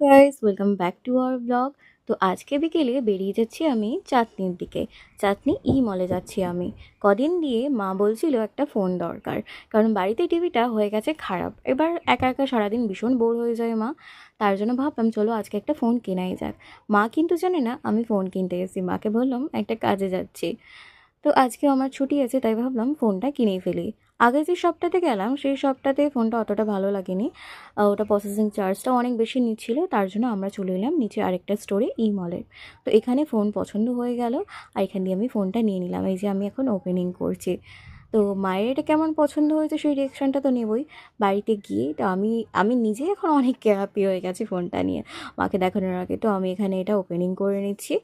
Guys welcome back to our blog. তো আজকে বিকেলে বেরিয়ে যাচ্ছি আমি চাঁদনির দিকে। চাঁদনি মলে যাচ্ছি আমি। কদিন দিয়ে মা বলছিল একটা ফোন দরকার, কারণ বাড়িতে টিভিটা হয়ে গেছে খারাপ। এবার একা একা সারাদিন ভীষণ বোর হয়ে যায় মা। তার জন্য ভাবলাম চলো আজকে একটা ফোন কেনাই যাক। মা কিন্তু জানে না আমি ফোন কিনতে এসেছি, মাকে বললাম একটা কাজে যাচ্ছি। তো আজকে আমার ছুটি আছে, তাই ভাবলাম ফোনটা কিনেই ফেলি। আগে যে শপটাতে গেলাম সেই শপটাতে ফোনটা অতটা ভালো লাগেনি। ওটা প্রসেসিং চার্জটা অনেক বেশি নিচ্ছিল, তার জন্য আমরা চলে এলাম নিচে আরেকটা স্টোরে মলে। তো এখানে ফোন পছন্দ হয়ে গেল, আর এখান দিয়ে আমি ফোনটা নিয়ে নিলাম। এই যে আমি এখন ওপেনিং করছি। তো মায়ের এটা কেমন পছন্দ হয়েছে সেই রিয়েকশানটা তো নেবই। বাড়িতে গিয়ে তো আমি নিজেই এখন অনেক হ্যাপি হয়ে গেছি ফোনটা নিয়ে মাকে দেখানোর আগে। তো আমি এখানে এটা ওপেনিং করে নিচ্ছি।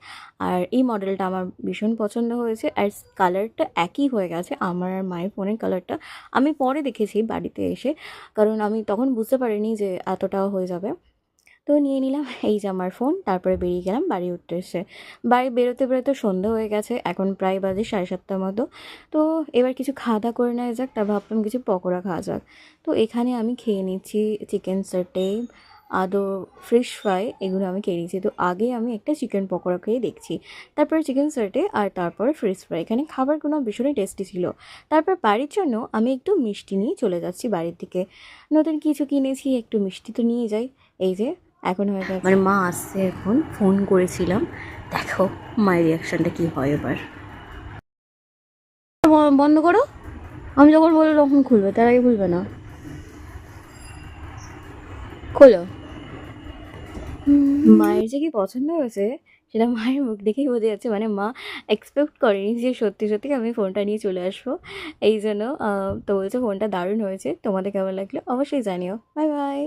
আর এই মডেলটা আমার ভীষণ পছন্দ হয়েছে, আর কালারটা একই হয়ে গেছে আমার আর মায়ের ফোনের কালারটা। আমি পরে দেখেছি বাড়িতে এসে, কারণ আমি তখন বুঝতে পারিনি যে এতটাও হয়ে যাবে। তো নিয়ে নিলাম এই যে আমার ফোন, তারপরে বেরিয়ে গেলাম বাড়ি উদ্দেশ্যে। বাড়ি বেরোতে বেরোতে সন্ধ্যা হয়ে গেছে, এখন প্রায় বাজে 7:30 মতো। তো এবার কিছু খাওয়া দাওয়া করে নেওয়া যাক, তা ভাবলাম কিছু পকোড়া খাওয়া যাক। তো এখানে আমি খেয়ে নিচ্ছি চিকেন সাটে, আদৌ ফিশ ফ্রাই, এগুলো আমি খেয়ে নিচ্ছি। তো আগে আমি একটা চিকেন পকোড়া খেয়ে দেখছি, তারপরে চিকেন সাটে, আর তারপরে ফিশ ফ্রাই। এখানে খাবারগুলো ভীষণই টেস্টি ছিল। তারপর বাড়ির জন্য আমি একটু মিষ্টি নিয়ে চলে যাচ্ছি বাড়ির দিকে। নতুন কিছু কিনেছি, একটু মিষ্টি তো নিয়ে যাই। এই যে এখন হয়ে গেছে, মানে মা আসছে, এখন ফোন করেছিলাম। দেখো মায়ের রিয়াকশানটা কী হয় এবার। বন্ধ করো, আমি যখন বলবো তখন খুলবে, তার আগে খুলবে না। খোলো। মায়ের যে কি পছন্দ হয়েছে সেটা মায়ের মুখ দেখেই বোঝা যাচ্ছে। মানে মা এক্সপেক্ট করেনি যে সত্যি সত্যি আমি ফোনটা নিয়ে চলে আসবো। এই জন্য তো বলছে ফোনটা দারুণ হয়েছে, তোমাদের কেমন লাগলো অবশ্যই জানিও। Bye bye.